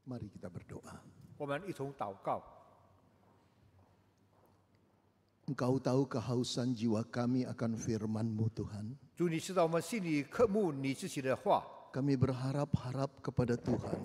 Mari kita berdoa. 我们一同祷告。 Engkau tahu kehausan jiwa kami akan firman-Mu Tuhan. 主，你知道我们心里渴慕你自己的话， Kami berharap-harap kepada Tuhan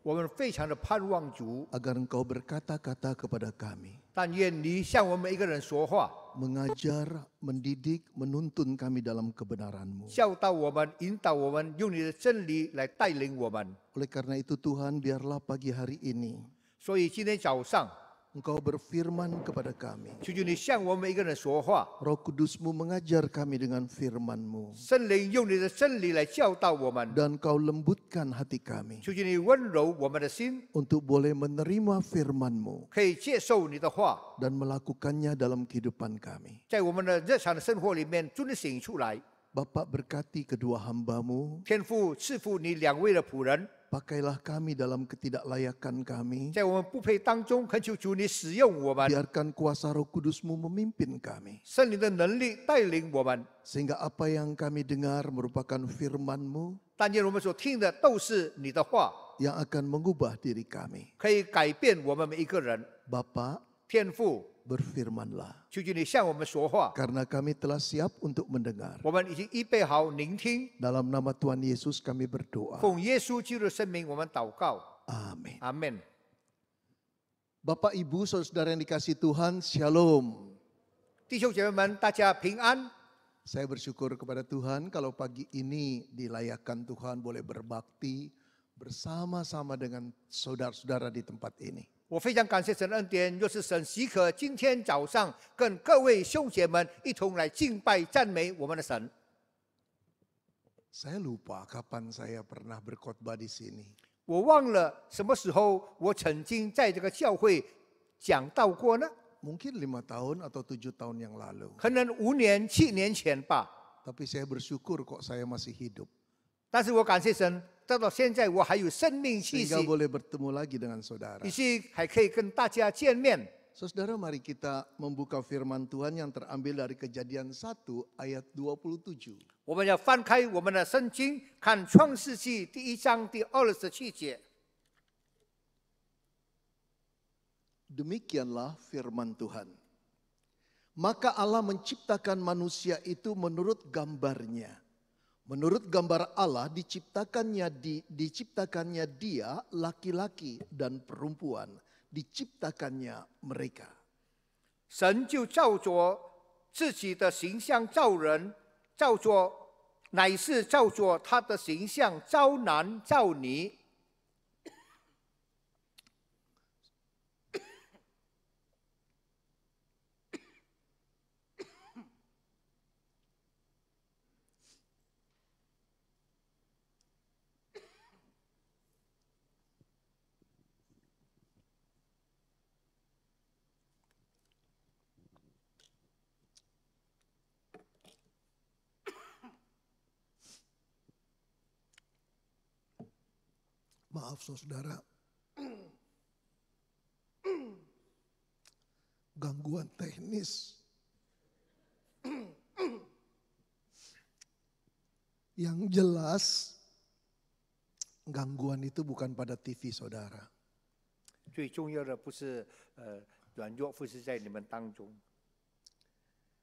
我们非常的盼望主， agar Engkau berkata-kata kepada kami, 但愿你向我们一个人说话， mengajar, mendidik, menuntun kami dalam kebenaran-Mu. 教导我们，引导我们，用你的真理来带领我们。 Oleh karena itu Tuhan, biarlah pagi hari ini 所以今天早上， Engkau berfirman kepada kami. 求求你向我们一个人说话， Roh Kudus-Mu mengajar kami dengan firman-Mu. 圣灵用你的真理来教导我们， Dan Kau lembutkan hati kami 求求你温柔我们的心， untuk boleh menerima firman-Mu 可以接受你的话， dan melakukannya dalam kehidupan kami. 在我们的日常的生活里面遵行出来。 Bapak berkati kedua hamba-Mu, 天父赐福你两位的仆人， pakailah kami dalam ketidaklayakan kami, 在我们不配当中，恳求主你使用我们， biarkan kuasa Roh Kudus-Mu memimpin kami, 圣灵的能力带领我们。 sehingga apa yang kami dengar merupakan firman-Mu 但愿我们所听的都是你的话， yang akan mengubah diri kami. 可以改变我们每一个人。 Bapa, 天父， berfirmanlah, 求求你向我们说话， karena kami telah siap untuk mendengar. 我们已经预备好聆听。 Dalam nama Tuhan Yesus kami berdoa. 奉耶稣基督的圣名，我们祷告， Amin. 阿门。 Bapak, Ibu, saudara yang dikasihi Tuhan, Shalom. 弟兄姐妹们，大家平安。 Saya bersyukur kepada Tuhan kalau pagi ini dilayakkan Tuhan boleh berbakti bersama-sama dengan saudara-saudara di tempat ini. 我非常感谢神的恩典，若是神许可，今天早上跟各位兄姐们一同来敬拜赞美我们的神。 Saya lupa kapan saya pernah berkhotbah di sini. 我忘了什么时候我曾经在这个教会讲到过呢？ Mungkin 5 tahun atau 7 tahun yang lalu. 可能5年、7年前吧。 Tapi saya bersyukur kok saya masih hidup. 但是我感谢神，直到现在我还有生命气息， Sehingga boleh bertemu lagi dengan saudara. 以及还可以跟大家见面。 Saudara, mari kita membuka firman Tuhan yang terambil dari Kejadian 1 ayat 27. 我们要翻开我们的圣经，看创世纪第1章第27节。 Demikianlah firman Tuhan. Maka Allah menciptakan manusia itu menurut gambarnya. Menurut gambar Allah diciptakannya dia laki-laki dan perempuan. Diciptakannya mereka. 神就照着自己的形象造人，乃是照着他的形象造男造女。 Maaf saudara, gangguan teknis. Yang jelas, gangguan itu bukan pada TV saudara. 最重要的不是软弱，不是在你们当中。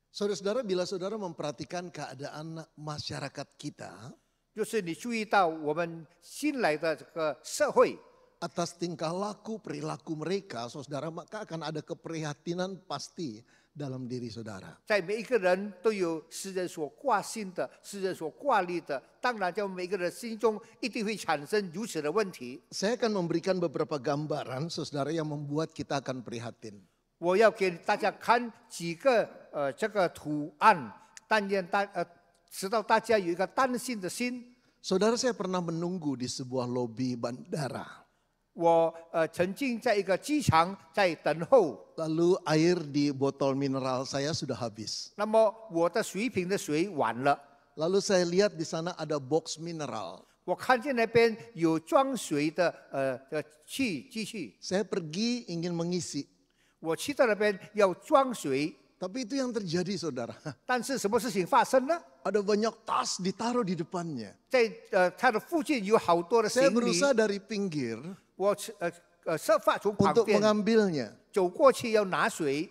Saudara-saudara, bila saudara memperhatikan keadaan masyarakat kita, 就是你注意到我们新来的这个社会， atas tingkah laku, perilaku mereka, saudara, maka akan ada keprihatinan pasti dalam diri saudara. 在每一个人都有世人所挂心的、世人所挂虑的，当然在每一个人心中一定会产生如此的问题。 Saya akan memberikan beberapa gambaran, saudara, yang membuat kita akan prihatin. 我要给大家看几个这个图案，但愿使到大家有一个担心的心。 Saudara, saya pernah menunggu di sebuah lobi bandara. 我曾经在一个机场在等候， Lalu air di botol mineral saya sudah habis. 那么我的水瓶的水完了， Lalu saya lihat di sana ada box mineral. 我看见那边有装水的机器， Saya pergi ingin mengisi. 我去到那边要装水， Tapi itu yang terjadi saudara. 但是什么事情发生呢？ Ada banyak tas ditaruh di depannya. 在他的附近有好多的 Saya 行李， berusaha dari pinggir 我设法从旁 untuk 边 mengambilnya. 走过去要拿水，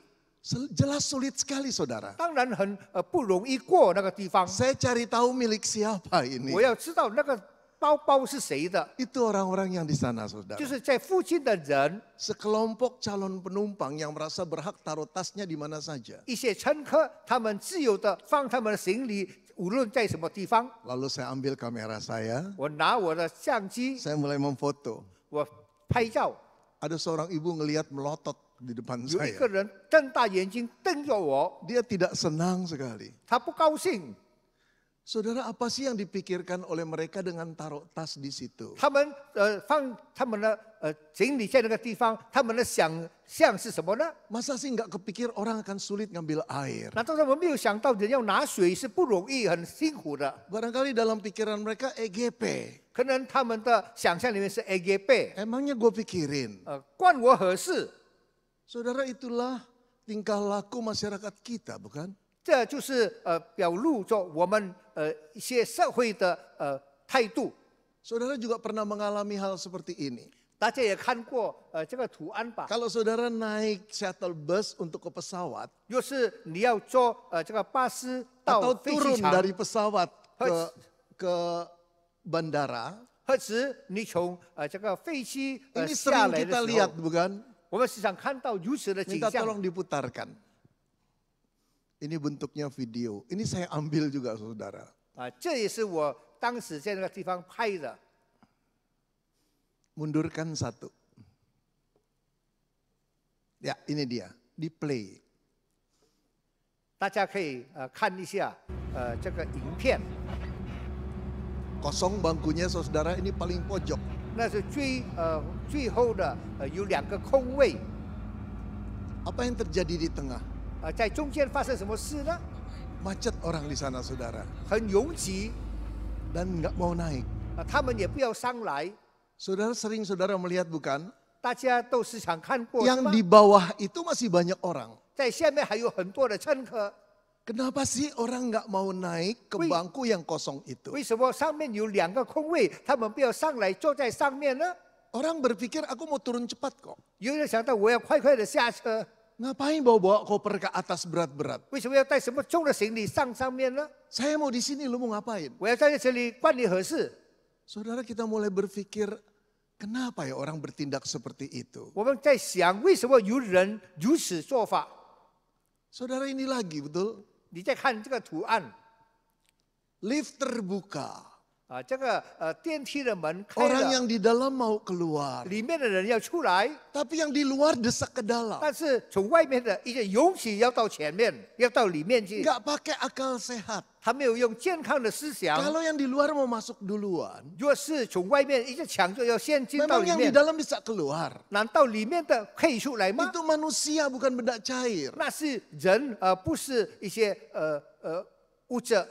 Jelas sulit sekali saudara. 当然很不容易过那个地方。 Saya cari tahu milik siapa ini. 我要知道那个包包是谁的， Itu orang-orang yang di sana saudara. 就是在附近的人， Sekelompok calon penumpang yang merasa berhak taruh tasnya di mana saja. 一些乘客，他们自由的放他们的行李，无论在什么地方。 Lalu saya ambil kamera saya, 我拿我的相机， saya mulai memfoto. 我拍照， Ada seorang ibu ngelihat melotot di depan 有一 saya. 个人瞪大眼睛瞪着我， Dia tidak senang sekali. 他不高兴。 Saudara, apa sih yang dipikirkan oleh mereka dengan taruh tas di situ? 他们放他们的行李在那个地方，他们的想象是什么呢？ Masa sih nggak kepikir orang akan sulit ngambil air? 难道他们没有想到人要拿水是不容易、很辛苦的？ Barangkali dalam pikiran mereka EGP. 可能他们的想象里面是 AGB， Emangnya gue pikirin? 关我何事？ Saudara, itulah tingkah laku masyarakat kita, bukan? 这就是表露着我们一些社会的态度。 Saudara juga pernah mengalami hal seperti ini. 大家也看过这个图案吧？ Kalau saudara naik shuttle bus untuk ke pesawat, 若是你要坐这个巴士到 atau 飞机 turun 场， dari pesawat ke bandara, 或者你从这个飞机 ini 下 sering 来 kita 的时 lihat, 候， bukan? 我们时常看到如此的景 Minta 象。 tolong diputarkan. Ini bentuknya video. Ini saya ambil juga, saudara. 这也是我当时在那个地方拍的。 Mundurkan satu. Ya, ini dia. Di play. 大家可以看一下这个影片， Kosong bangkunya, saudara. Ini paling pojok. 那是最后的有2个空位， Apa yang terjadi di tengah? 在中间发生什么事呢？ Macet orang di sana, saudara. 很拥挤， Dan nggak mau naik. 他们也不要上来。 Saudara sering saudara melihat, bukan? 大家都时常看过，是 Yang 吗 di bawah itu masih banyak orang. 在下面还有很多的乘客， Kenapa sih orang nggak mau naik ke bangku yang kosong itu? 为什么上面有2个空位，他们不要上来坐在上面呢？ Orang berpikir aku mau turun cepat kok. 有人想到我要快快的下车， Ngapain bawa-bawa koper ke atas berat-berat? 为什么要带什么重的行李上面呢？ Saya mau di sini, lu mau ngapain? 我要在这里，关你何事？ Saudara, kita mulai berpikir, kenapa ya orang bertindak seperti itu? 我们在想，为什么有人如此做法？ Saudara, ini lagi, betul? 你再看这个图案 Lift terbuka. 这个电梯的门开 Orang 了， yang di dalam mau keluar. 里面的人要出来， Tapi yang di luar desak ke dalam. 但是从外面的一些勇气要到前面，要到里面去， Nggak pakai akal sehat. 他没有用健康的思想。 Kalau yang di luar mau masuk duluan, 若是从外面一直抢着要先进到 memang 里 yang di 面， dalam bisa keluar. 难道里面的可以出来吗？ Itu manusia bukan benda cair. 那是人，不是一些物质。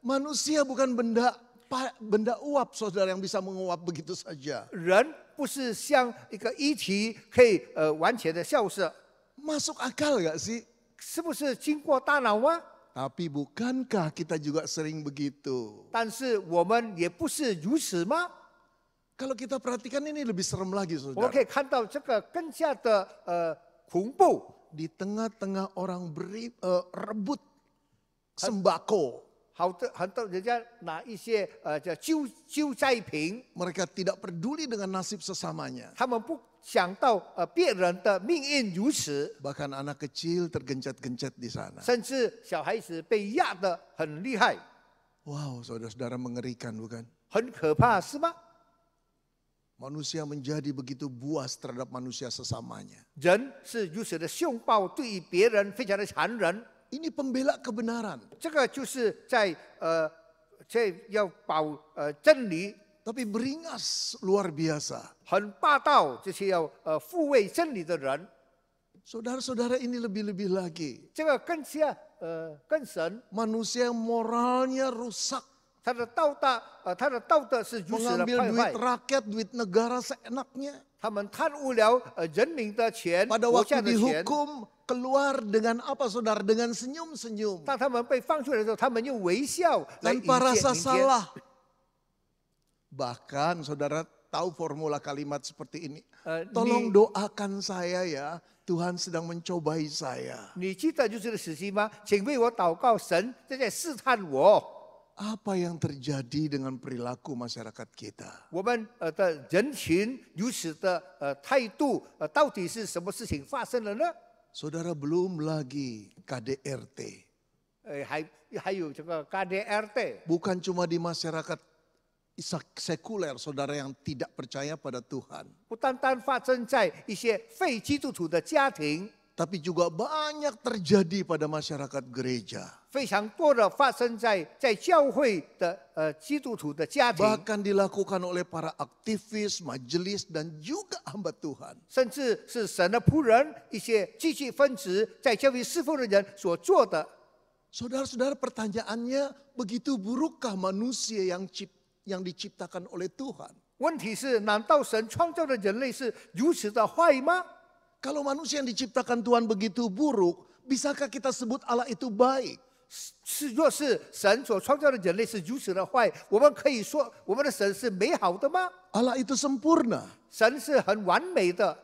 Manusia bukan benda uap, saudara, yang bisa menguap begitu saja. 人不是像一个液体可以完全的消失， Masuk akal gak sih? 是不是经过大脑吗？ Tapi bukankah kita juga sering begitu? 但是我们也不是如此吗？ Kalau kita perhatikan ini lebih serem lagi, 我们 saudara. 可以看到这个更加的恐怖。 Di tengah-tengah orang rebut sembako. 很多人家拿一些叫救灾品， Mereka tidak peduli dengan nasib sesamanya. 他们不想到别人的命运如此， Bahkan anak kecil tergencet-gencet di sana. 甚至小孩子被压得很厉害， Wow, saudara-saudara, mengerikan, bukan? 很可怕，是吗？ Manusia menjadi begitu buas terhadap manusia sesamanya. 人是如此的凶暴，对于别人非常的残忍。 Ini pembela kebenaran. 这个就是在要保真理， Tapi beringas luar biasa. 很霸道，这些要护卫真理的人， Saudara-saudara, ini lebih-lebih lagi. 这个更加更神。 Manusia yang moralnya rusak. 他的道德是如此的 mengambil 败 duit 坏， rakyat, duit negara seenaknya. 他们贪污了人民的钱、 Pada 国 waktu 家的钱。 dihukum keluar dengan apa saudara? Dengan senyum-senyum. 当他们被放出来的时候，他们用微笑来迎 Tanpa 接 rasa 迎接。 salah. Bahkan saudara tahu formula kalimat seperti ini. Tolong doakan saya ya, Tuhan sedang mencobai saya. 你记得就是的时期吗？请为我祷告，神正在试探我。 Apa yang terjadi dengan perilaku masyarakat kita? 我们的人群如此的态度，到底是什么事情发生了呢？ Saudara belum lagi KDRT. 还有这个 KDRT， Bukan cuma di masyarakat sekuler, saudara yang tidak percaya pada Tuhan. 不单单发生在一些非基督徒的家庭， Tapi juga banyak terjadi pada masyarakat gereja. 非常多的发生在教会的基督徒的家庭， Bahkan dilakukan oleh para aktivis, majelis, dan juga hamba Tuhan. 甚至是神的仆人、一些积极分子在教会侍奉的人所做的。 Saudara-saudara, pertanyaannya, begitu burukkah manusia yang diciptakan oleh Tuhan? 问题是，难道神创造的人类是如此的坏吗？ Kalau manusia yang diciptakan Tuhan begitu buruk, bisakah kita sebut Allah itu baik? 若是神所创造的人类是如此的坏，我们可以说我们的神是美好的吗？ Allah itu sempurna. 神是很完美的。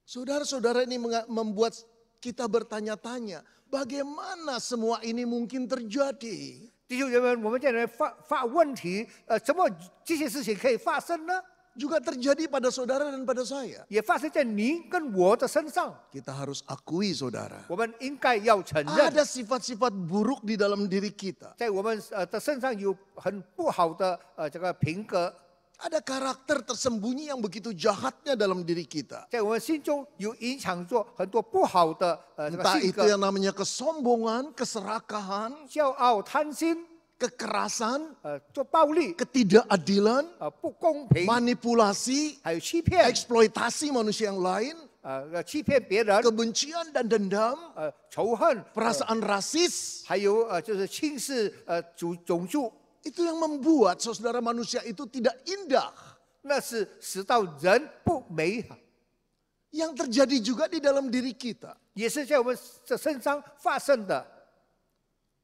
Saudara-saudara, ini membuat kita bertanya-tanya, bagaimana semua ini mungkin terjadi? 弟兄姐妹们，我们在那发问题，怎么这些事情可以发生呢？ Juga terjadi pada saudara dan pada saya. 也发生在您跟我的身上。 Kita harus akui saudara. 我们应该要承认， Ada sifat-sifat buruk di dalam diri kita. 在我们的身上有很不好的这个品格， Ada karakter tersembunyi yang begitu jahatnya dalam diri kita. 在我们心中有影响着很多不好的这个 Entah 性 itu 格， yang namanya kesombongan, keserakahan, 骄傲、贪心， kekerasan, 做暴力， ketidakadilan, 不公平， manipulasi, 还有欺骗， eksploitasi manusia yang lain, 欺骗别人， kebencian dan dendam, 仇恨， perasaan rasis. 还有就是轻视种族， Itu yang membuat saudara manusia itu tidak indah. 那是使到人不美好， Yang terjadi juga di dalam diri kita. 也是在我们的身上发生的。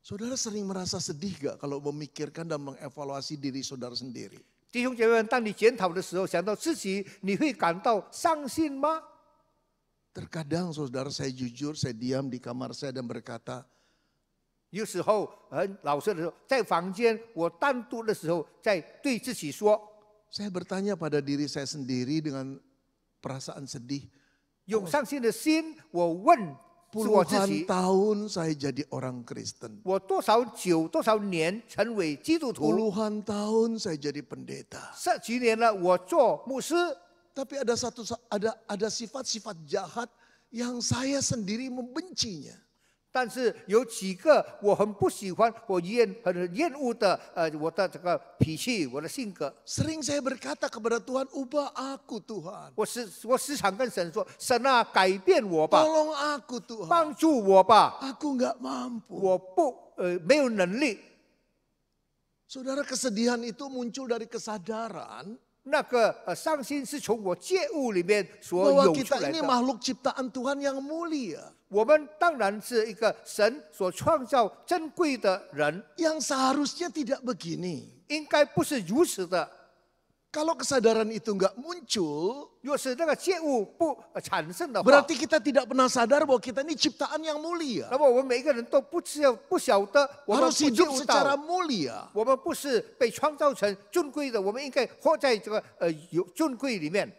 Saudara sering merasa sedih gak kalau memikirkan dan mengevaluasi diri saudara sendiri? 弟兄姐妹们，当你检讨的时候，想到自己，你会感到伤心吗？ Terkadang saudara saya jujur, saya diam di kamar saya dan berkata, 有时候很老实的时候，在房间我单独的时候，在对自己说， saya bertanya pada diri saya sendiri dengan perasaan sedih. 用伤心的心，我问是我自 Puluhan 己， tahun saya jadi orang Kristen. 我多少久、多少年成为基督徒？ Puluhan tahun saya jadi pendeta. 这几年了，我做牧师， Tapi ada sifat-sifat jahat yang saya sendiri membencinya. 但是有几个我很不喜欢、很厌恶的，我的这个脾气、我的性格。 Sering saya berkata kepada Tuhan, ubah aku Tuhan. 我时常跟神说：“神啊，改变我吧， Tolong aku Tuhan. 帮助我吧， Aku nggak mampu. 我没有能力。” Saudara, kesedihan itu muncul dari kesadaran 那个伤心是从我觉悟里面所 bahwa 有出 kita 来 ini 的。 makhluk ciptaan Tuhan yang mulia. 我们当然是一个神所创造珍贵的人， Yang seharusnya tidak begini. 应该不是如此的。 Kalau kesadaran itu nggak muncul, 若是那个觉悟不产生的话， berarti kita tidak pernah sadar bahwa kita ini ciptaan yang mulia. 那么我们每一个人都不晓得，我们 Harus 不觉 hidup 悟 secara 到， mulia. 我们不是被创造成尊贵的，我们应该活在这个有尊贵里面。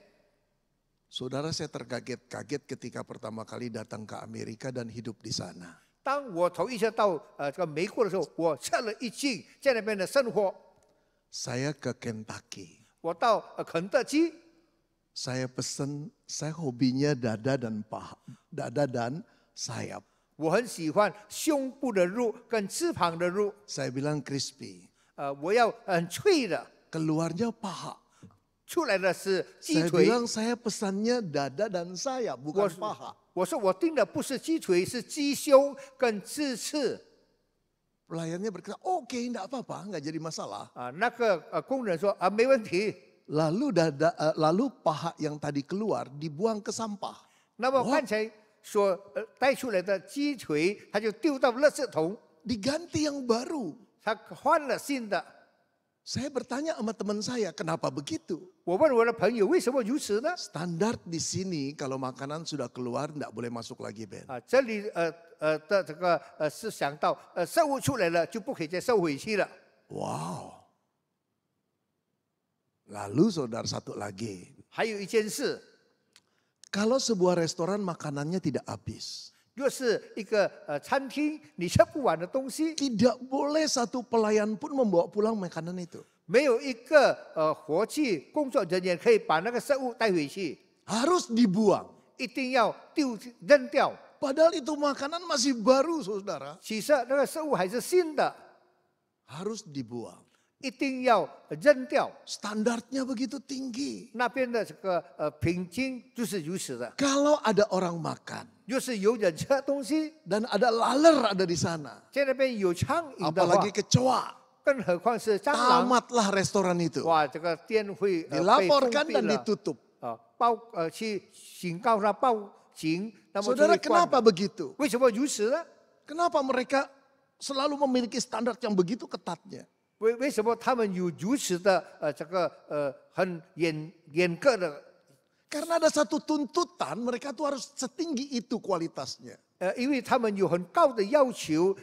Saudara, saya terkaget-kaget ketika pertama kali datang ke Amerika dan hidup di sana. 当我头一次到这个美国的时候，我吃了一惊，在那边的生活。 Saya ke Kentucky. 我到肯德基， Saya pesen, saya hobinya dada dan sayap. 我很喜欢胸部的肉跟翅膀的肉， Saya bilang crispy. 我要很脆的， Keluarnya paha. 出来的是鸡 Saya 腿。 bilang saya pesannya dada dan sayap, bukan paha. 我说我订的不是鸡腿，是鸡胸跟鸡翅。Pelayannya berkata, oke, enggak apa-apa, enggak jadi masalah. 那个工人说没问题。 Lalu paha yang tadi keluar dibuang ke sampah. 那么刚才所带出来的鸡腿，他就丢到垃圾桶， Diganti yang baru. 他换了新的。 Saya bertanya sama teman saya, kenapa begitu? 我问我的朋友为什么如此呢？ Standar di sini kalau makanan sudah keluar enggak boleh masuk lagi, Ben. 这里的这个是想到食物出来了就不可以再收回去了。 Wow. Lalu saudara satu lagi. 还有一件事， Kalau sebuah restoran makanannya tidak habis. 若是一个餐厅你吃不完的东西， Tidak boleh satu pelayan pun membawa pulang makanan itu. 没有一个伙计工作人员可以把那个食物带回去， Harus dibuang. 一定要扔掉。 Padahal itu makanan masih baru, saudara. 其实那个食物还是新的， Harus dibuang. 一定要扔掉。 Standarnya begitu tinggi. 那边的这个平均就是如此的。 Kalau ada orang makan 若是有人吃东西， dan ada laler ada di sana. 在那边有苍蝇的话， Apalagi kecoa. 更何况是蟑螂， Tamatlah restoran itu. 哇，这个店会被封 Dilaporkan 闭 dan 了 ditutup. 去警告他报警，那么就 Saudara, 会关 kenapa 了。 begitu? 为什么如此呢？ Kenapa mereka selalu memiliki standar yang begitu ketatnya? 为什么他们有如此的这个很严格的？ Karena ada satu tuntutan, mereka tuh harus setinggi itu kualitasnya. 因为他们有很高的要求，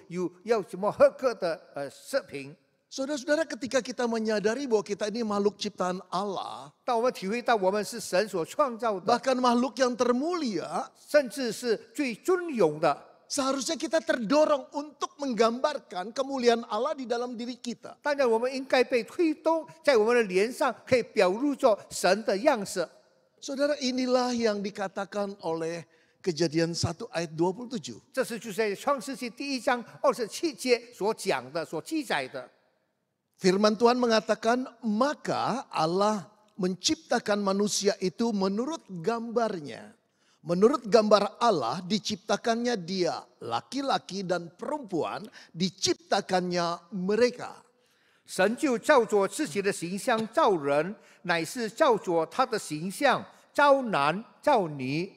要什么合格的食品。 Saudara-saudara, ketika kita menyadari bahwa kita ini makhluk ciptaan Allah, 当我们体会到我们是神所创造的， bahkan makhluk yang termulia, 甚至是最尊荣的， seharusnya kita terdorong untuk menggambarkan kemuliaan Allah di dalam diri kita. 当然我们应该被推动，在我们的脸上可以表露作神的样式。 Saudara, inilah yang dikatakan oleh Kejadian 1 ayat 27. 这是就是在创世纪第1章27节所讲的、所记载的。 Firman Tuhan mengatakan, maka Allah menciptakan manusia itu menurut gambarnya. Menurut gambar Allah diciptakannya dia, laki-laki dan perempuan diciptakannya mereka. 神就照着自己的形象造人，乃是照着他的形象造男造女。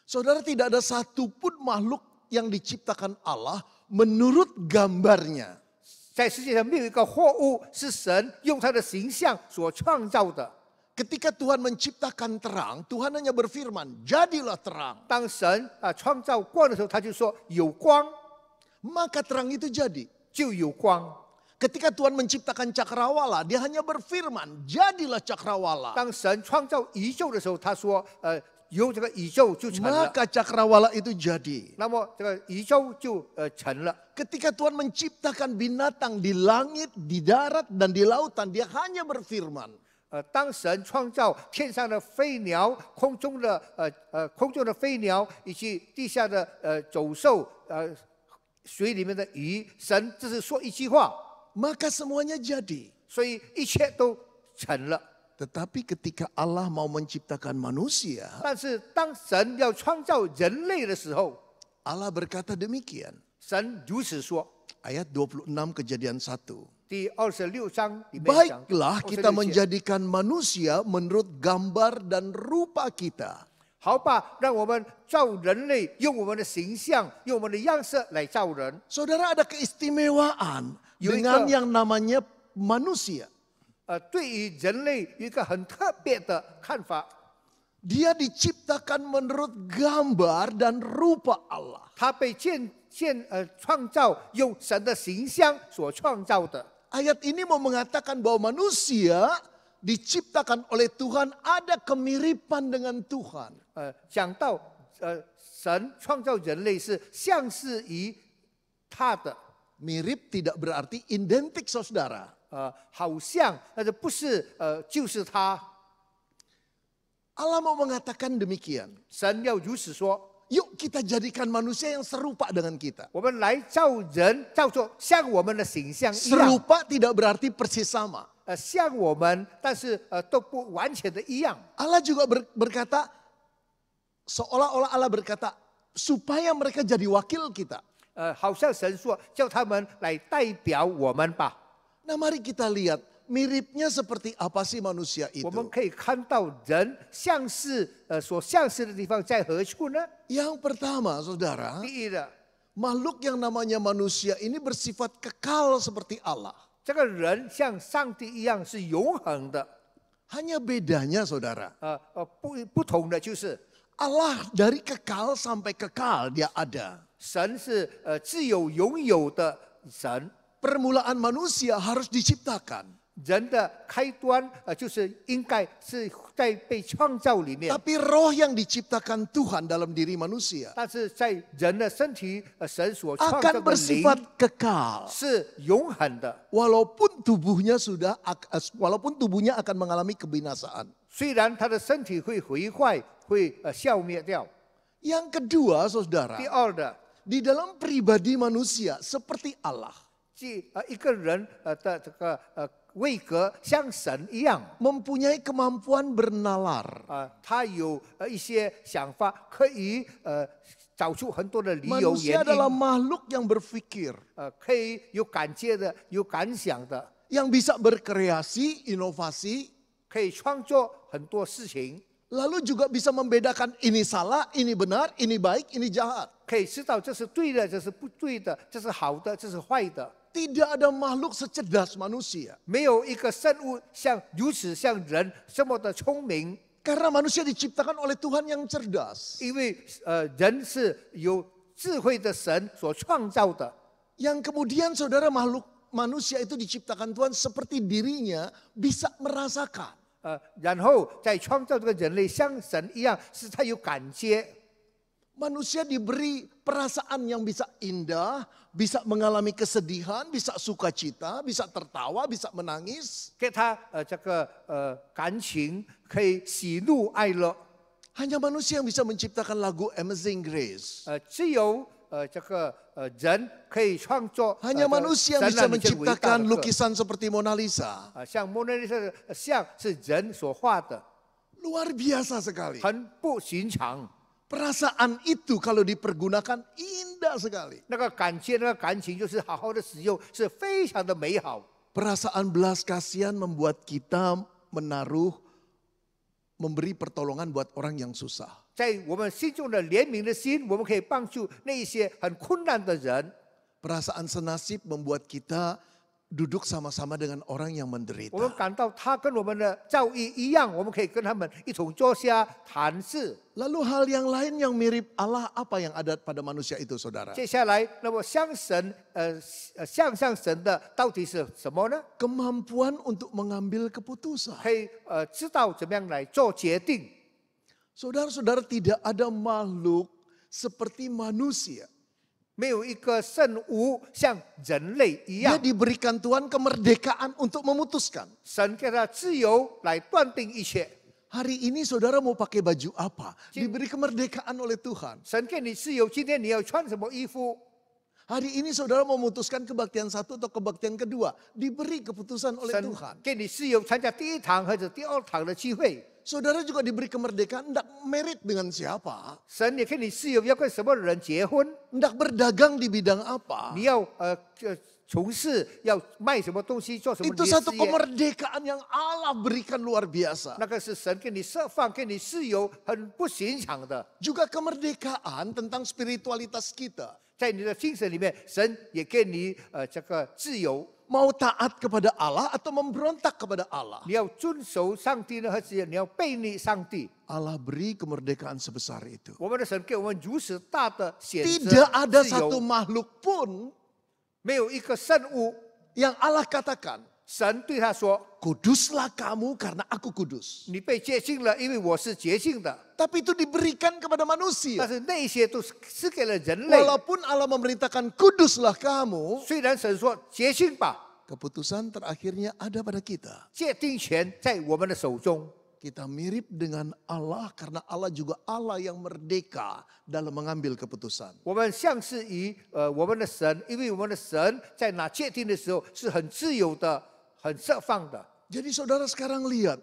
Saudara, tidak ada satupun makhluk yang diciptakan Allah menurut gambarnya. 在世界上没有一个货物是神用他的形象所创造的。 Ketika Tuhan menciptakan terang, Tuhan hanya berfirman, jadilah terang. 当神创造光的时候，他就说有光 Maka terang itu jadi. 就有光。 Ketika Tuhan menciptakan cakrawala, dia hanya berfirman, jadilah cakrawala. 当神创造宇宙的时候，他说有这个宇宙就成了， Maka cakrawala itu jadi. 那么这个宇宙就成了。 Ketika Tuhan menciptakan binatang di langit, di darat, dan di lautan, dia hanya berfirman. 当神创造天上的飞鸟、空中的飞鸟以及地下的走兽、水里面的鱼，神只是说一句话， Maka semuanya jadi. 所以一切都成了。 Tetapi ketika Allah mau menciptakan manusia, 但是当神要创造人类的时候， Allah berkata demikian. 神如此说。 Ayat 26 Kejadian 1. 第26章里面讲， Baiklah kita menjadikan manusia menurut gambar dan rupa kita. 好吧，让我们造人类，用我们的形象，用我们的样式来造人。 Saudara, ada keistimewaan Yaitu- dengan yang namanya manusia. 对于人类有一个很特别的看法， Dia diciptakan menurut gambar dan rupa Allah. 他被创造用神的形象所创造的。 Ayat ini mau mengatakan bahwa manusia diciptakan oleh Tuhan ada kemiripan dengan Tuhan. 讲到神创造人类是相似于他的， Mirip tidak berarti identik, saudara. 好像，但是不是就是他。 Allah mau mengatakan demikian. 神要如此说。 Yuk kita jadikan manusia yang serupa dengan kita. 我们来造人，造作像我们的形象一样。 Serupa tidak berarti persis sama. 像我们，但是都不完全的一样。 Allah juga berkata, seolah-olah Allah berkata, supaya mereka jadi wakil kita. 好像神说，叫他们来代表我们吧。 Nah, mari kita lihat miripnya seperti apa sih manusia 我们 itu. 可以看到人像是所像是的地方在何处呢？ Yang pertama, saudara, 第一的， makhluk yang namanya manusia ini bersifat kekal seperti Allah. 这个人像上帝一样是永恒的。 Hanya bedanya, saudara, 不同的就是 Allah dari kekal sampai kekal dia ada. 神是自有永有的神， Permulaan manusia harus diciptakan. 人的开端就是应该是在被创造里面， Tapi roh yang diciptakan Tuhan dalam diri manusia 但是在人的身体，神所创造 akan 的灵 bersifat kekal. 是永恒的。 Walaupun tubuhnya akan mengalami kebinasaan. 虽然他的身体会毁坏，会消灭掉。 Yang kedua, saudara, 第二的， di dalam pribadi manusia seperti Allah, 一个人的这个位格像神一样 mempunyai kemampuan bernalar. 他有一些想法，可以找出很多的理由 Manusia 原 adalah 因， makhluk yang berpikir, 可以有感觉的，有感想的， yang bisa berkreasi, inovasi, 可以创作很多事情， lalu juga bisa membedakan ini salah, ini benar, ini baik, ini jahat. 可以知道这是对的，这是不对的，这是好的，这是坏的。 Tidak ada makhluk secerdas manusia. 没有一个生物如此像人这么的聪明， Karena manusia diciptakan oleh Tuhan yang cerdas. 因为人是有智慧的神所创造的。 Yang kemudian saudara makhluk manusia itu diciptakan Tuhan seperti dirinya bisa merasakan. 然后在创造这个人类像神一样，是他有感觉。 Manusia diberi perasaan yang bisa indah, bisa mengalami kesedihan, bisa sukacita, bisa tertawa, bisa menangis. 给他这个感情，可以喜怒哀乐。 Hanya manusia yang bisa menciptakan lagu Amazing Grace. 只有这个人可以创作。 Hanya manusia yang bisa 神让你见伟大 menciptakan 的歌 lukisan seperti Mona Lisa. 像蒙娜丽莎的像是人所画的， Luar biasa sekali. 很不寻常。 Perasaan itu kalau dipergunakan indah sekali. 那个感觉，那个感情，就是好好的使用，是非常的美好。 Perasaan belas kasihan membuat kita memberi pertolongan buat orang yang susah. 在我们心中的怜悯的心，我们可以帮助那一些很困难的人。 Perasaan senasib membuat kita duduk sama-sama dengan orang yang 我们 menderita. 感到他跟我们的遭遇一样，我们可以跟他们一同坐下谈事。 Lalu hal yang lain yang mirip Allah apa yang ada pada manusia itu, saudara? 接下来，那么像像神的到底是什么呢？ Kemampuan untuk mengambil keputusan. 可以知道怎么样来做决定。 Saudara-saudara, tidak ada makhluk seperti manusia. 没有一个生物像人类一 Dia 样， diberikan Tuhan kemerdekaan untuk memutuskan. 神给他自由来断定一切。 Hari ini saudara mau pakai baju apa? Diberi kemerdekaan oleh Tuhan. 神给你自由，今天你要穿什么衣服？ Hari ini saudara mau memutuskan kebaktian satu atau kebaktian kedua. Diberi keputusan oleh 神 Tuhan. 给你自由参加第一堂或者第二堂的聚会。 Saudara juga diberi kemerdekaan hendak merit dengan siapa. 神也给你自由，要跟什么人结婚？ Hendak berdagang di bidang apa. 你要从事要卖什么东西，做什么 Itu 职 satu 业？ kemerdekaan yang Allah berikan luar biasa. 那个是神给你释放、给你自由，很不寻常的。 Juga kemerdekaan tentang spiritualitas kita. 在你的精神里面，神也给你这个自由。 Mau taat kepada Allah atau memberontak kepada Allah. 你要遵守上帝呢，还是你要背逆上帝？ Allah beri kemerdekaan sebesar itu. 我们的神给我们如此大的选 Tidak 择 ada 自 satu 由， makhluk pun 没有一个生物， yang Allah katakan, 神对他说 kuduslah kamu karena aku kudus.：“ 你被洁净了，因为我是洁净的。 Tapi itu diberikan kepada ” 但 manusia. 是那些都是给了人类。 Walaupun Allah memerintahkan kuduslah kamu, 虽然神说洁净吧， keputusan terakhirnya ada pada kita. 界定权在我们的手中。 Kita mirip dengan Allah karena Allah juga Allah yang merdeka dalam mengambil keputusan. 我们像是我们的神，因为我们的神在拿界定的时候是很自由的、很释放的。 Jadi saudara sekarang lihat,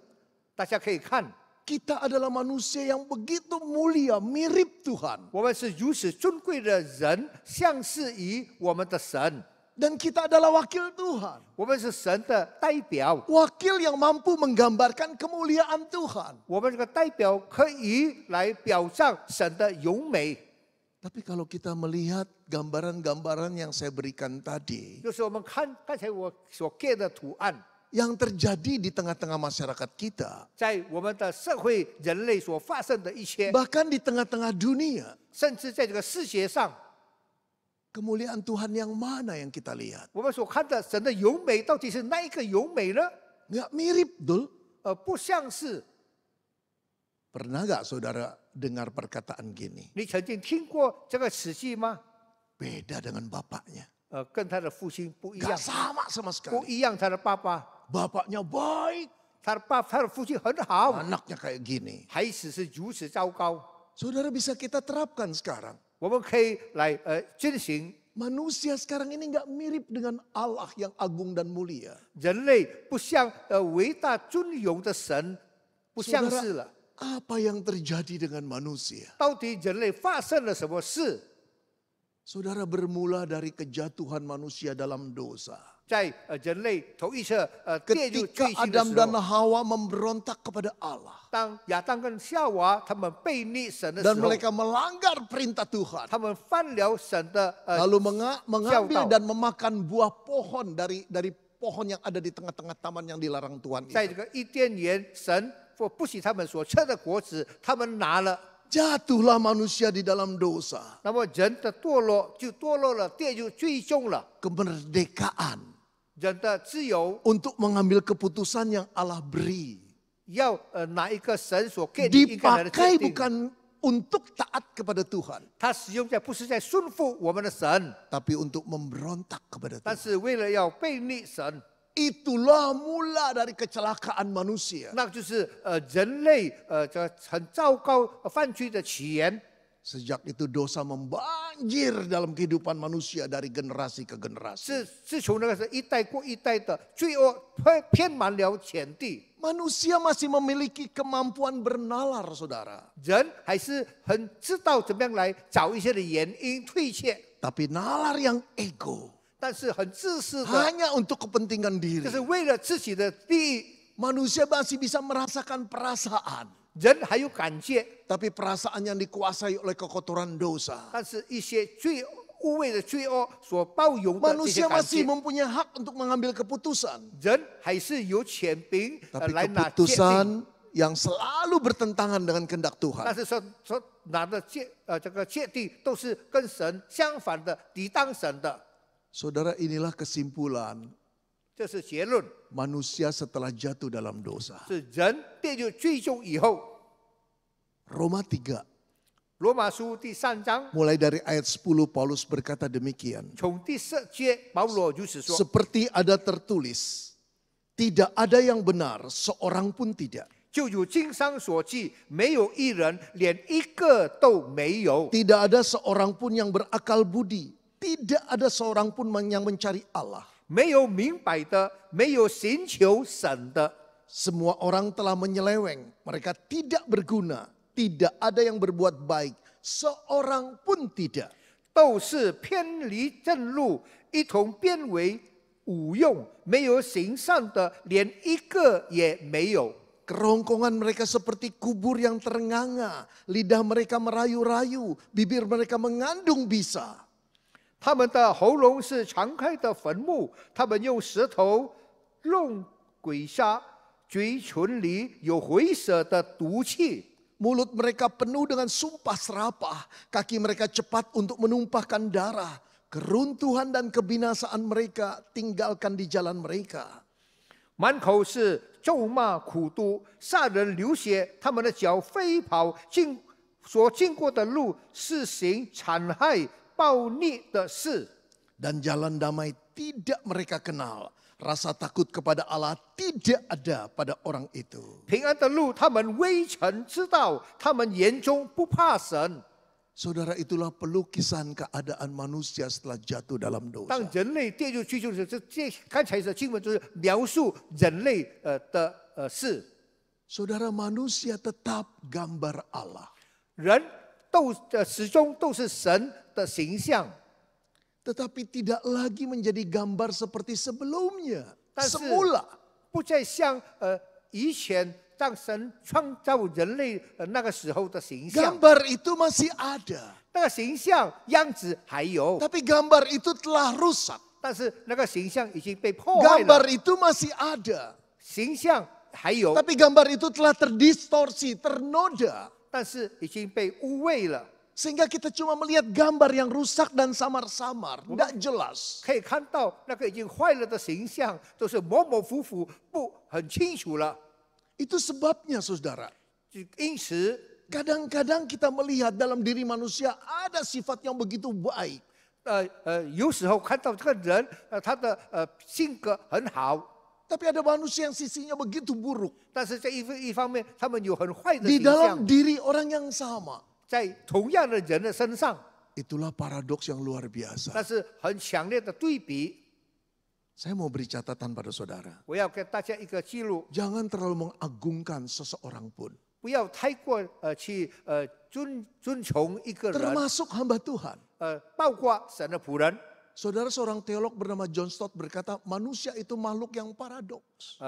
大家可以看， kita adalah manusia yang begitu mulia, mirip Tuhan. 我们是如此尊贵的人，相似于我们的神。 Dan kita adalah wakil Tuhan. 我们是神的代表， Wakil yang mampu menggambarkan kemuliaan Tuhan. 我们这个代表可以来表彰神的荣美。 Tapi kalau kita melihat gambaran-gambaran yang saya berikan tadi, 就是我们看刚才我所给的图案， yang terjadi di tengah-tengah masyarakat kita, 在我们的社会人类所发生的一切， bahkan di tengah-tengah dunia, 甚至在这个世界上， kemuliaan Tuhan yang mana yang kita lihat? 我们所看的神的荣美到底是哪一个荣美呢？ Nggak mirip, betul? 不像是。 Pernah nggak saudara dengar perkataan gini? 你曾经听过这个词句吗？ Beda dengan bapaknya. 跟他的父亲不一 Nggak 样， sama sama 不 sekali. 一样。他的爸爸， Bapaknya baik, 他的父亲很好， anaknya kayak gini. 孩子是如此糟糕。 Saudara bisa kita terapkan sekarang. 我们可以来进行。 Manusia sekarang ini nggak mirip dengan Allah yang agung dan mulia. 人类不像伟大尊荣的神，不相似了。 Apa yang terjadi dengan manusia? 到底人类发生了什么事？ Saudara, bermula dari kejatuhan manusia dalam dosa. 在人类头一次跌入 Ketika 罪行的 Adam 时 dan 候， Hawa memberontak kepada Allah. 当亚当跟夏娃他们背逆神的 Dan 时候， mereka melanggar perintah Tuhan. 他们犯了神的 Lalu mengambil 教导 dan memakan buah pohon dari pohon yang ada di tengah-tengah taman yang dilarang Tuhan 在 itu. 这个伊甸园，神不许他们所吃的果子，他们拿了。 Jatuhlah manusia di dalam dosa. 那么人的堕落就堕落了，跌入最终了。 Kemerdekaan 人的自由 untuk mengambil keputusan yang Allah beri. 要拿一个神所给你应该来的决 Dipakai 定， bukan untuk taat kepada Tuhan. 他使用在不是在顺服我们的神， Tapi untuk memberontak kepada 但 Tuhan. 是为了要背逆神， Itulah mula dari kecelakaan manusia. 那就是人类这很糟糕犯罪的起源。 Sejak itu dosa membanjir dalam kehidupan manusia dari generasi ke generasi. 自从那个是一代过一代的罪恶遍满了全地， Manusia masih memiliki kemampuan bernalar, saudara. 人还是很知道怎么样来找一些的原因退却， Tapi nalar yang ego. 但是很自私的， Hanya untuk kepentingan 就 diri. 是为了自己的利益。 Manusia masih bisa merasakan perasaan. 人还有感觉， Tapi perasaan yang dikuasai oleh kekotoran dosa. 但是一些污秽的罪恶所包容的这些 Manusia 感 masih 觉， mempunyai hak untuk mengambil keputusan. 人还是有权柄 Tapi 来拿决定， keputusan yang selalu bertentangan dengan kehendak 但 Tuhan. 是所拿的这个决定都是跟神相反的，抵挡神的， Saudara, inilah kesimpulan 这是结论。 manusia setelah jatuh dalam dosa. 是人跌入最终以后， Roma 3, 罗马书第3章 mulai dari ayat 10 Paulus berkata demikian. 从第10节，保罗如此说： Seperti ada tertulis, tidak ada yang benar, seorang pun tidak. 就如经上所记，没有一人，连一个都没有。 Tidak ada seorang pun yang berakal budi. Tidak ada seorang pun yang mencari Allah. 没有明白的，没有寻求神的， Semua orang telah menyeleweng. Mereka tidak berguna. Tidak ada yang berbuat baik. Seorang pun tidak. 都是偏离正路，一同变为无用，没有行善的，连一个也没有。 Kerongkongan mereka seperti kubur yang terenganga. Lidah mereka merayu-rayu. Bibir mereka mengandung bisa. 他们的喉咙是敞开的坟墓，他们用舌头弄鬼杀，嘴唇里有回蛇的毒气。 Mulut mereka penuh dengan sumpah serapah. Kaki mereka cepat untuk menumpahkan darah. Keruntuhan dan kebinasaan mereka tinggalkan di jalan mereka. 满口是咒骂苦毒，杀人流血，他们的脚飞跑，所经过的路是行残害、暴逆的事。 Dan jalan damai tidak mereka kenal. Rasa takut kepada Allah tidak ada pada orang itu. 平安的路，他们未曾知道，他们眼中不怕神。 Saudara, itulah pelukisan keadaan manusia setelah jatuh dalam 当 dosa. 人类跌入罪中的时候，这刚才的经文就是描述人类的事。Saudara, manusia tetap gambar Allah. 人始终都是神的形象， Tetapi tidak lagi menjadi gambar seperti sebelumnya. 但是 Semula. 不再像以前让神创造人类那个时候的形象。 Gambar itu masih ada. 那个形象样子还有， Tapi gambar itu telah rusak. 但是那个形象已经被破坏了。 Gambar itu masih ada. 形象还有， Tapi gambar itu telah terdistorsi, ternoda. 但是已经被污秽了。 Sehingga kita cuma melihat gambar yang rusak dan samar-samar. Tidak jelas. 可以看到那个已经坏了的形象，都是模模糊糊，不很清楚了。 Itu sebabnya saudara. 因此， Kadang-kadang kita melihat dalam diri manusia ada sifat yang begitu baik. 有时候看到这个人，他的性格很好， Tapi ada manusia yang sisinya begitu buruk. 但是在一方面，他们有很坏的 Di 形象 dalam，diri orang yang sama. 在同样的人的身上， Itulah paradoks yang luar biasa. 那是很强烈的对比。 Saya mau beri catatan pada saudara. 我要给大家一个记录， Jangan terlalu mengagungkan seseorang pun. 不要太过去尊崇一个人， Termasuk hamba Tuhan. 包括神的仆人。 Saudara, seorang teolog bernama John Stott berkata, manusia itu makhluk yang paradoks.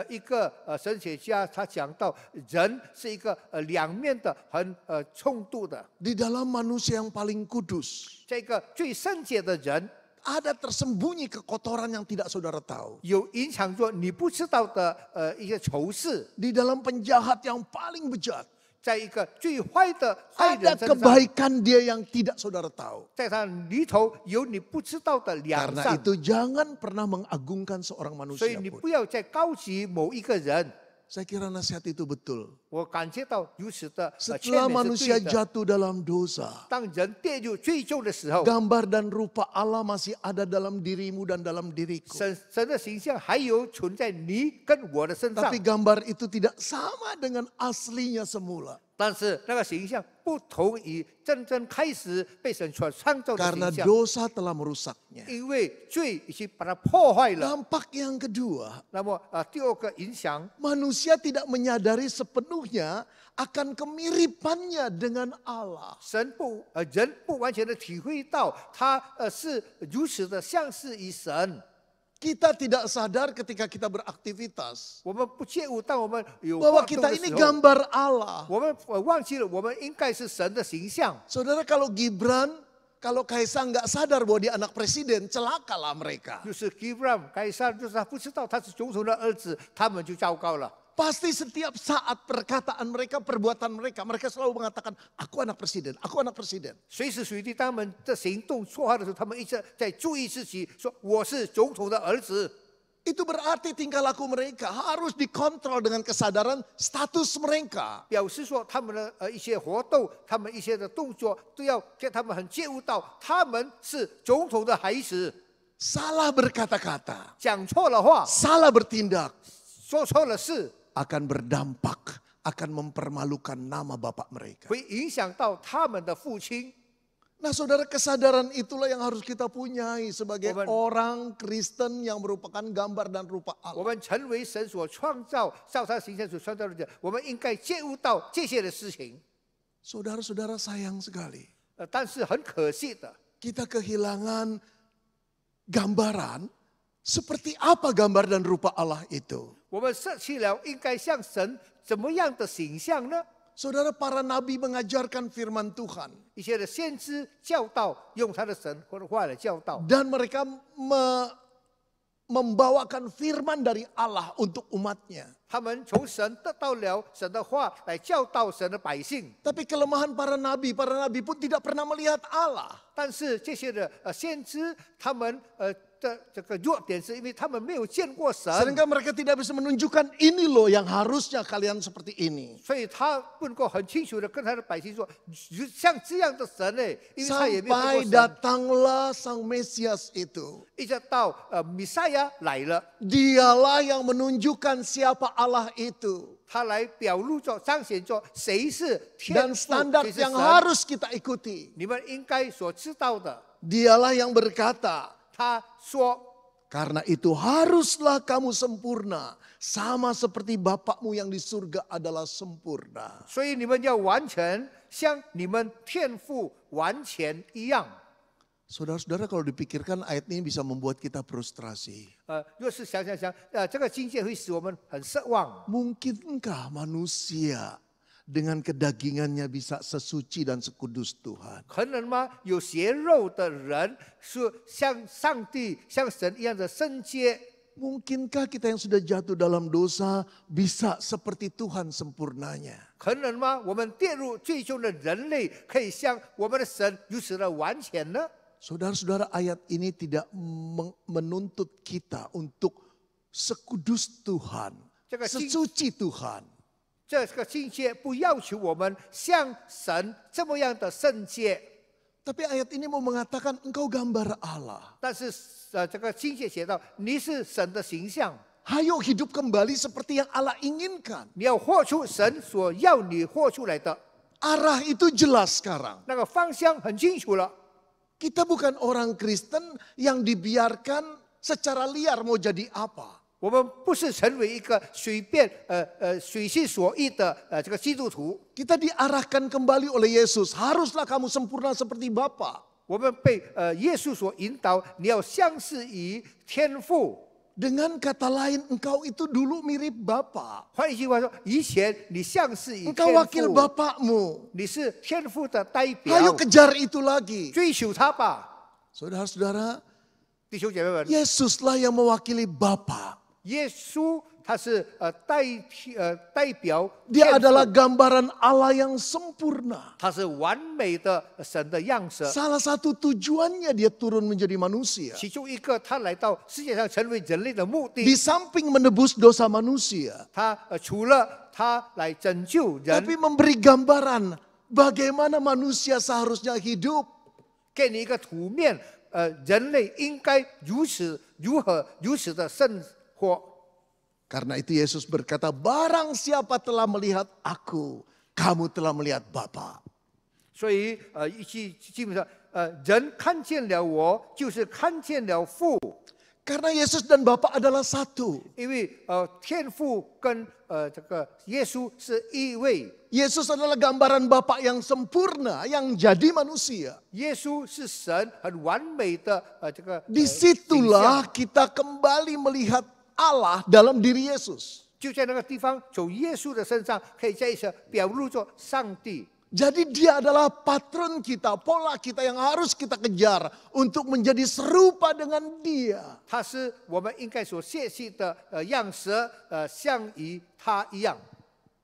一个神学家他讲到，人是一个两面的、很冲突的， Di dalam manusia yang paling kudus, 这个最圣洁的人， ada tersembunyi kekotoran yang tidak saudara tahu. 有隐藏着你不知道的一些仇视， Di dalam penjahat yang paling bejat, 在一个最坏的坏 ada 人身上， kebaikan dia yang tidak saudara tahu. 在他里头有你不知道的良 Karena 善， itu jangan pernah mengagungkan seorang 所以 manusia 你 pun. 不要再高举某一个人。 Saya kira nasihat itu betul. 我感觉到如此的劝 Setelah 勉是 manusia 对的。 jatuh dalam dosa, 当人跌入最重的时候， gambar dan rupa Allah masih ada dalam dirimu dan dalam diriku. 神的形象还有存在你跟我的身上 Tapi，gambar itu tidak sama dengan aslinya semula. 但是那个形象不同于真正开始被神所创造的 Karena 形象， dosa telah merusaknya. 因为罪已经把它破坏了。 Dampak yang kedua, 那么第二个影响， manusia tidak menyadari sepenuhnya akan kemiripannya dengan Allah. 人不完全的体会到他是如此的相似于神。 Kita tidak sadar ketika kita beraktivitas 我们不觉悟，当我们有 bahwa 活动 kita 的 ini 时候， gambar Allah. 我们忘记了我们应该是神的形象。 Saudara, kalau Gibran, kalau Kaisang nggak sadar bahwa dia anak presiden, celakalah mereka. 就是 Gibran 该上，就是他不知道他是总统的儿子，他们就糟糕了。 Pasti setiap saat perkataan mereka, perbuatan mereka, mereka selalu mengatakan, aku anak presiden, aku anak presiden. 随时随地，他们的行动说话的时候，他们一直在注意自己，说我是总统的儿子。 Itu berarti tingkah laku mereka harus dikontrol dengan kesadaran status mereka. 表示说他们的一些活动，他们一些的动作，都要给他们很觉悟到，他们是总统的孩子。 Salah berkata-kata, 讲错了话， salah bertindak, 说错了事， akan berdampak, akan mempermalukan nama bapak mereka. 会影响到他们的父亲。 Nah saudara, kesadaran itulah yang harus kita punyai sebagai Amen. orang Kristen yang merupakan gambar dan rupa 我 Allah. 们成为神所创造、照他形象所创造的人，我们应该觉悟到这些的事情。 Saudara-saudara, sayang sekali. 但是很可惜的， Kita kehilangan gambaran seperti apa gambar dan rupa Allah itu. 我们失去了应该像神怎么样的形象呢？ Saudara, para nabi mengajarkan firman Tuhan. 一些的先知教导，用他的神或者话来教导， Dan mereka membawakan firman dari Allah untuk umatnya. 他们从神得到了神的话来教导神的百姓。 Tapi kelemahan para nabi pun tidak pernah melihat Allah. 但是这些的先知，他们的这个弱点是因为他们没有见过神， Sehingga mereka tidak bisa menunjukkan ini loh yang harusnya kalian seperti ini. 所以他不能够很清楚的跟他的百姓说，像这样的神呢，因为他也没有看 Sampai 过神。 datanglah sang Mesias itu. 一直到弥赛亚来了， Dialah yang menunjukkan siapa Allah itu. 他来表露着、彰显着谁是天 Dan 父， standar 谁是 yang 神。 harus kita ikuti. 你们应该所知道的， Dialah yang berkata, 他说， Karena itu haruslah kamu sempurna, sama seperti Bapakmu yang di surga adalah sempurna. 所以你们要完全，像你们天父完全一样。 Saudara-saudara, kalau dipikirkan ayat ini bisa membuat kita frustrasi. 若是想，这个境界会使我们很失望。 Mungkinkah manusia dengan kedagingannya bisa sesuci dan sekudus Tuhan? 可能吗？有血肉的人是像上帝、像神一样的圣洁？ Mungkinkah kita yang sudah jatuh dalam dosa bisa seperti Tuhan sempurnanya? 可能吗？我们跌入最终的人类可以像我们的神如此的完全呢？ Saudara-saudara, ayat ini tidak menuntut kita untuk sekudus Tuhan, sesuci Tuhan. 这个境界不要求我们像神这么样的圣洁， Tapi ayat ini mau mengatakan engkau gambar Allah. 但是这个境界写到你是神的形象， Hayo hidup kembali seperti yang Allah inginkan. 你要活出神所要你活出来的 Arah itu jelas sekarang. 那个方向，很清楚了。 Kita bukan orang Kristen yang dibiarkan secara liar mau jadi apa. 我们不是成为一个随便随心所欲的这个基督徒， Kita diarahkan kembali oleh Yesus. Haruslah kamu sempurna seperti Bapa. 我们被耶稣所引导，你要相似于天父。 Dengan kata lain, engkau itu dulu mirip Bapa. 换一句话说，以前你像是以 Engkau 天 wakil 父， Bapakmu. 你是天父的代表， Ayo kejar itu lagi. 追求他吧， Saudara-saudara, 弟兄姐妹们。 Yesuslah yang mewakili Bapa. 耶稣他是代表 Dia 天父 adalah gambaran Allah yang sempurna. 他是完美的神的样式。 Salah satu tujuannya dia turun menjadi manusia. 其中一个，他来到世界上成为人类的目 Di 的， samping menebus dosa manusia, 他除了他来拯救人， tapi memberi gambaran bagaimana manusia seharusnya hidup. 给你一个图面，人类应该如此的生活。 Karena itu Yesus berkata, barang siapa telah melihat aku, kamu telah melihat Bapa. 所以基本上人看见了我，就是看见了父， Karena Yesus dan Bapa adalah satu. 因为天父跟这个耶稣是一位。 Yesus adalah gambaran Bapa yang sempurna, yang jadi manusia. 耶稣是神很完美的这个 Disitulah 形象 kita kembali melihat Allah dalam diri Yesus. 就在那个地方，从耶稣的身上可以再一次表露作上帝。 Jadi dia adalah patron kita, pola kita yang harus kita kejar untuk menjadi serupa dengan dia. 他是我们应该所学习的样式，像与他一样。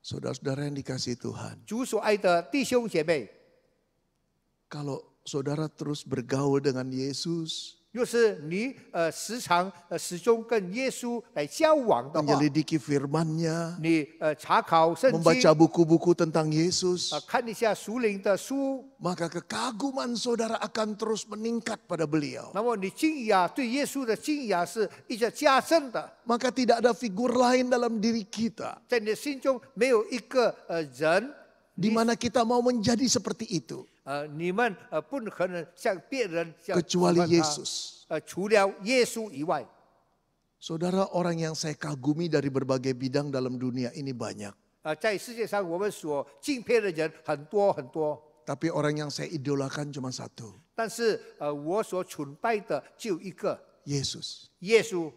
Saudara-saudara yang dikasihi Tuhan, 主所爱的弟兄姐妹， kalau saudara terus bergaul dengan Yesus, 若是你始终跟耶稣来交往的话， menyelidiki firman-Nya, 你查考圣经， membaca buku-buku tentang Yesus, 看一下属灵的书， maka kekaguman saudara akan terus meningkat pada beliau. 那么你敬仰对耶稣的敬仰是一直加深的， Maka tidak ada figur lain dalam diri kita 在你的心中没有一个人， di mana kita mau menjadi seperti itu 你们不可能像别人像 kecuali 喜欢他 Yesus. 除了耶稣以外。 Saudara, orang yang saya kagumi dari berbagai bidang dalam dunia ini banyak. 在世界上我们所敬佩的人很多很多， Tapi orang yang saya idolakan cuma satu, 但是我所崇拜的就一个 Yesus. 耶稣。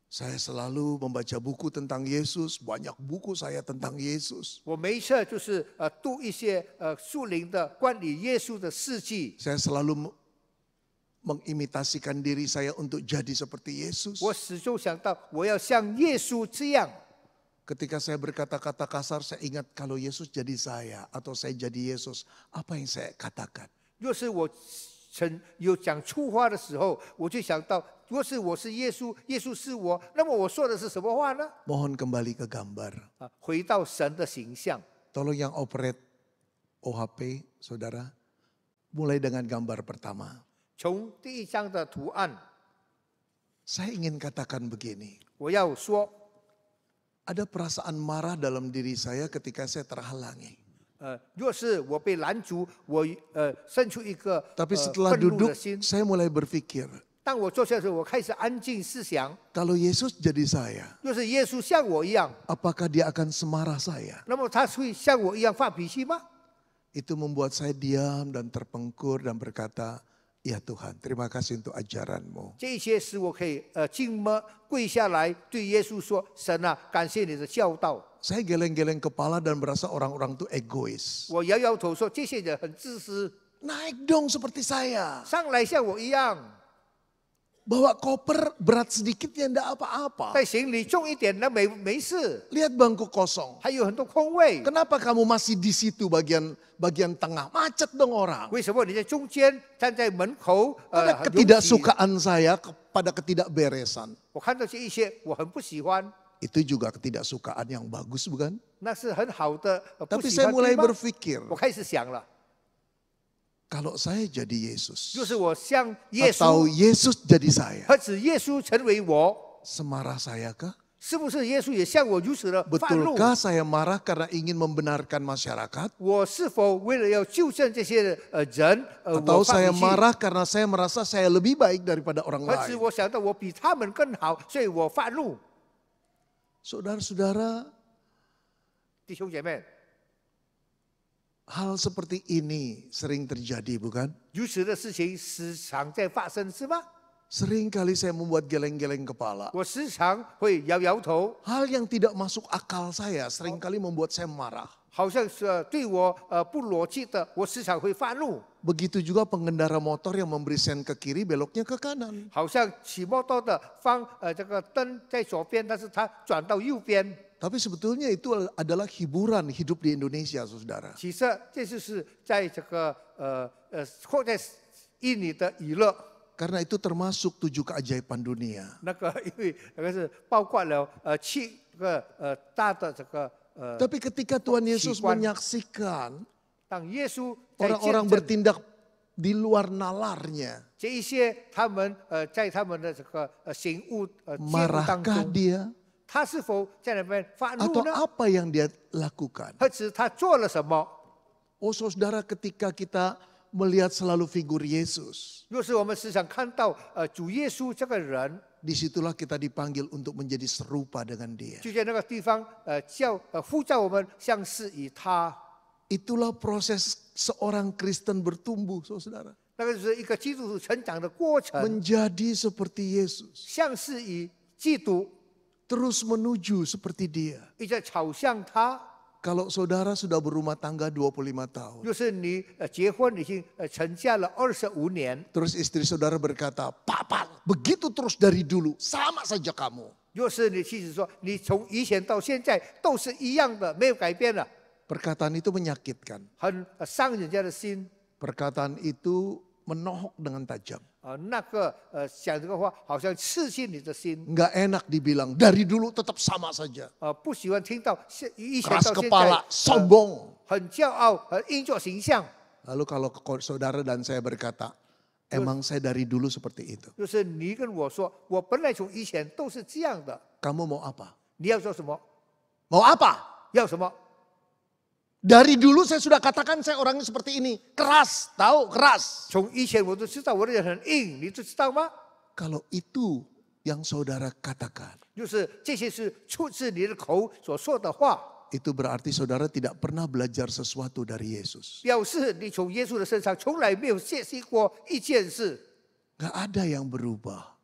Saya selalu membaca buku tentang Yesus, banyak buku saya tentang Yesus. 我没事就是读一些属灵的关于耶稣的事迹。 Saya selalu mengimitasikan diri saya untuk jadi seperti Yesus. 我始终想到我要像耶稣这样。 Ketika saya berkata-kata kasar, saya ingat kalau Yesus jadi saya atau saya jadi Yesus, apa yang saya katakan? 若是我有讲粗话的时候，我就想到，若是我是耶稣，耶稣是我，那么我说的是什么话呢？ Mohon kembali ke gambar. 回到神的形象。 Tolong yang operate OHP, saudara, mulai dengan gambar pertama. 从第一章的图案， Saya ingin katakan begini. 我要说， Ada perasaan marah dalam diri saya ketika saya terhalangi. 若是我被拦阻，我生出一个 Tapi setelah 愤怒 duduk, 的心。 saya mulai berpikir, 当我坐下的时候，我开始安静思想。 Kalau Yesus jadi saya, 若是耶稣像我一样， apakah dia akan semarah saya? 那么他会像我一样发脾气吗？ Itu membuat saya diam dan terpengkur dan berkata, ya Tuhan, terima kasih untuk ajaranmu. 这一些使我可以静默跪下来，对耶稣说：“神啊，感谢你的教导。” Saya geleng-geleng kepala dan berasa orang-orang itu egois. 我摇摇头说：“这些人很自私， Naik dong seperti saya. 上来像我一样， Bawa koper berat sedikit ya enggak apa-apa. 带行李重一点那没事， Lihat bangku kosong. 还有很多空位。 Kenapa kamu masih di situ bagian tengah? Macet dong orang. 为什么你在中间站在门口？ Ada 很拥挤 ketidaksukaan saya kepada ketidakberesan. 我看到这一些，我很不喜欢， Itu juga ketidaksukaan yang bagus bukan? 那是很好的。不 Tapi 喜 saya 欢 mulai 对吗？ berpikir, 我开始想了， kalau saya jadi Yesus 就是我像耶 atau 稣， Yesus jadi saya, 或者耶稣成为我， semarah saya kah? 是不是耶稣也像我如此的发怒？ Betulkah saya marah karena ingin membenarkan masyarakat? 我是否为了要纠正这些人， Atau 我发 saya 脾气？ marah karena saya merasa saya lebih baik daripada orang 或者 lain? 我想到我比他们更好，所以我发怒。 Saudara-saudara, 弟兄姐妹， hal seperti ini sering terjadi bukan? 如此的事情时常在发生，是吗？ Sering kali saya membuat geleng-geleng kepala. 我时常会摇摇头， Hal yang tidak masuk akal saya sering kali membuat saya marah. 好像是对我不逻辑的，我时常会发怒。 Begitu juga pengendara motor yang memberi sen ke kiri beloknya ke kanan. 好像骑摩托的这个灯在左边，但是他转到右边。 Tapi sebetulnya itu adalah hiburan hidup di Indonesia, saudara. 其实这就是在这个或在印尼的娱乐， Karena itu termasuk 7 keajaiban dunia. 那个因为那个是包括了7个大的这个 Tapi ketika Tuhan Yesus Sikuan. menyaksikan 当耶稣在 orang-orang 见证 bertindak di luar nalarnya, 这一些他们在他们的这个醒悟介入当 marahkah 中， dia 他是否在那边发怒 atau 呢？ apa yang dia lakukan? 或者他做了什么？ Oh saudara, ketika kita melihat selalu figur Yesus, 若是我们时常看到主耶稣这个人， disitulah kita dipanggil untuk menjadi serupa dengan dia. 就在那个地方呼召我们相似于他， Itulah proses seorang Kristen bertumbuh, saudara. 那个就是一个基督徒成长的过程， Menjadi seperti Yesus. 相似于基督， Terus menuju seperti dia. 一直朝向他。 Kalau saudara sudah berumah tangga 25 tahun. 若是你结婚已经成家了25年， Terus istri saudara berkata, Papa begitu terus dari dulu, sama saja kamu. 若是你妻子说你从以前到现在都是一样的，没有改变了， Perkataan itu menyakitkan. 很伤人家的心。 Perkataan itu menohok dengan tajam. 那个讲这个话好像刺进你的心。 Nggak enak dibilang, dari dulu tetap sama saja. 不喜欢听到以前 Keras 到现 kepala, 在 sombong. 很骄傲，硬做形象。 Lalu kalau saudara dan saya berkata, emang saya dari dulu seperti itu. 就是你跟我说，我本来从以前都是这样的， Kamu mau apa? 你要说什么？ Mau apa? 要什么？ Dari dulu saya sudah katakan saya orangnya seperti ini. Keras, tahu keras. 从以前我都知道我的人很硬，你知道吗？ Kalau itu yang saudara katakan, 就是这些是出自你的口所说的话， itu berarti saudara tidak pernah belajar sesuatu dari Yesus. 表示你从耶稣的身上从来没有学习过一件事， Gak ada yang berubah.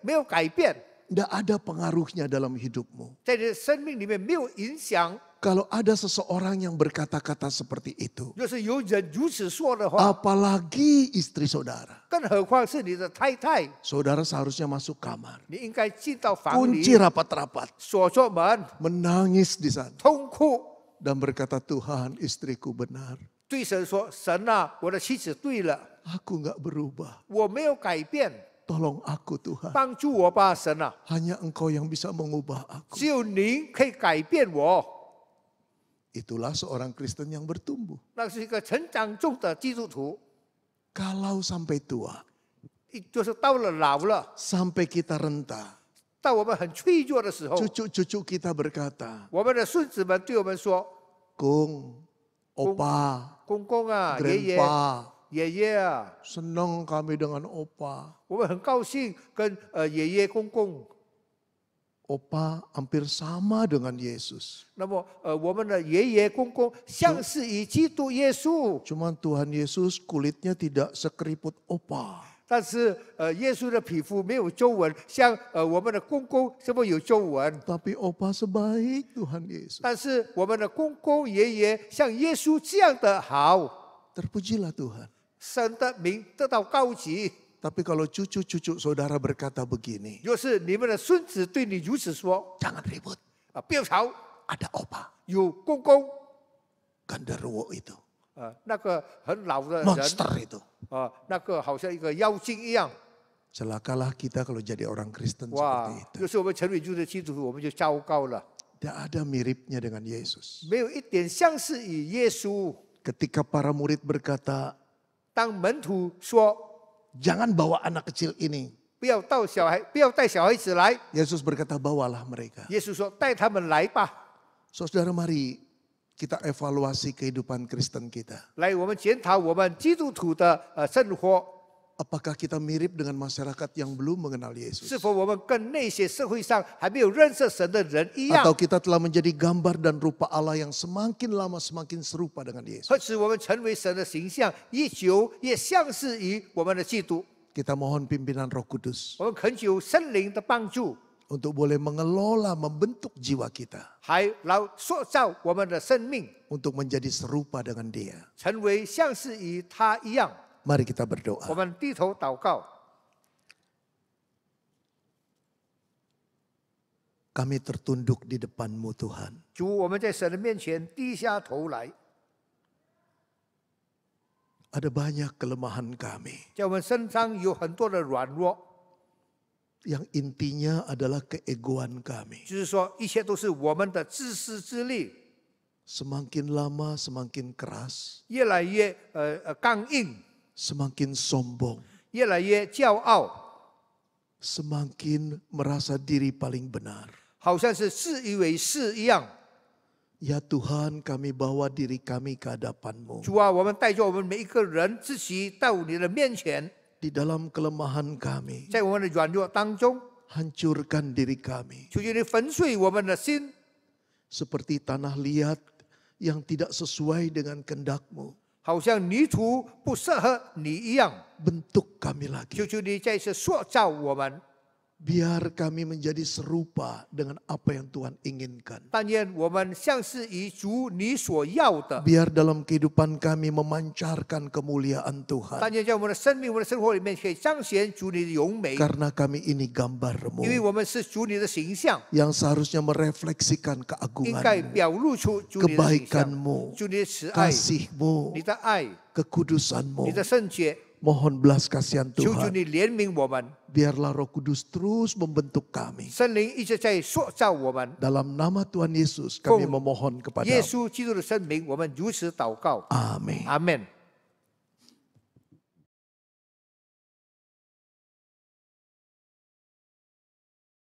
没有改变， Gak ada pengaruhnya dalam hidupmu. 在你的生命里面没有影响。 Kalau ada seseorang yang berkata-kata seperti itu, 若是有人如此说的话， apalagi istri saudara, 更何况是你的太太， saudara seharusnya masuk kamar, 你应该进到房里 kunci rapat-rapat, 锁着门， menangis di sana, 痛哭， dan berkata, Tuhan istriku benar, 对神说：“神啊，我的妻子对了， aku gak berubah, 我没有改变， tolong aku Tuhan, 帮助我吧，神啊， hanya engkau yang bisa mengubah aku. 只有您可以改变我。” Itulah seorang Kristen yang bertumbuh. 那是一个成长中的基督徒， Kalau sampai tua, 就是到了老了， sampai kita renta, 到我们很脆弱的时候， cucu-cucu kita berkata, 我们的孙子们对我们说 Kung, Opa, 公公啊，爷爷、 Grandpa, 爷爷啊， Senang kami dengan Opa. 我们很高兴跟爷爷公公。 Opa hampir sama dengan Yesus. 那么我们的爷爷公公相似于基督耶稣， Cuman Tuhan Yesus kulitnya tidak sekeriput Opa. 但是耶稣的皮肤没有皱纹，像我们的公公这么有皱纹。 Tapi Opa sebaik Tuhan Yesus. 但是我们的公公爷爷像耶稣这样的好， Terpujilah Tuhan. 神的名得到高级。 Tapi kalau cucu-cucu saudara berkata begini, 若是你们的孙子对你如此说 jangan ribut, 不要吵， ada Opa. 有公公 Genderuwo itu, 那个很老的人 monster itu. 那个好像一个妖精一样。 Celakalah kita kalau jadi orang Kristen 哇 seperti！itu. 要是我们成为基督的基督徒，我们就糟糕了， Tidak ada miripnya dengan Yesus. 没有一点相似于耶稣。 Ketika para murid berkata, 当门徒说 jangan bawa anak kecil ini. 不要带小孩子来， Yesus berkata, bawalah mereka. 耶稣说带他们来吧。 Saudara, mari kita evaluasi kehidupan Kristen kita. 来，我们检讨我们基督徒的生活， Apakah kita mirip dengan masyarakat yang belum mengenal Yesus? 是否我们跟那些社会上还没有认识神的人一样？ Atau kita telah menjadi gambar dan rupa Allah yang semakin lama semakin serupa dengan Yesus? 或使我们成为神的形象，越久越相似于我们的基督。 Kita mohon pimpinan Roh Kudus 我们恳求圣灵的帮助， untuk boleh mengelola, membentuk jiwa kita 还来塑造我们的生命， untuk menjadi serupa dengan Dia. 成为相似于他一样。 Mari kita 我 berdoa. 们低头祷告， Kami tertunduk di depan-Mu Tuhan. 主，我们在神的面前低下头来， Ada banyak kelemahan kami 在我们身上有很多的软弱， yang intinya adalah keegoan kami. 就是说一切都是我们的自私自利， Semakin lama semakin keras, 越来越刚硬， semakin sombong, 越来越骄傲， semakin merasa diri paling benar. 好像是自以为是一样。 Ya Tuhan, kami bawa diri kami ke hadapan-Mu. 主啊，我们带着我们每一个人自己到你的面前， Di dalam kelemahan kami, 在我们的软弱当中， hancurkan diri kami 求求你粉碎我们的心， seperti tanah liat yang tidak sesuai dengan kehendak-Mu. 好像泥土不适合你一样。 Bentuk kami 求 lagi. 求你再次塑造我们， Biar kami menjadi serupa dengan apa yang Tuhan inginkan. 但愿我们像是以主你所要的， Biar dalam kehidupan kami memancarkan kemuliaan Tuhan. 但愿在我们的生命、我们的生活里面可以彰显主你的荣美， Karena kami ini 因为 gambar-Mu 我们是主你的形象， yang seharusnya merefleksikan 应该 keagungan-Mu, 表露出主你的形象， kebaikan-Mu, 主你的慈爱、 kasih-Mu, 你的爱、 kekudusan-Mu. 你的圣洁。 Mohon belas kasihan 求求 Tuhan. 你怜悯我们， Biarlah Roh Kudus terus membentuk kami. 圣灵一直在塑造我们。 Dalam nama Tuhan Yesus kami Kong memohon kepada 耶稣基督的圣名，我们如此祷告， Amin. 阿门。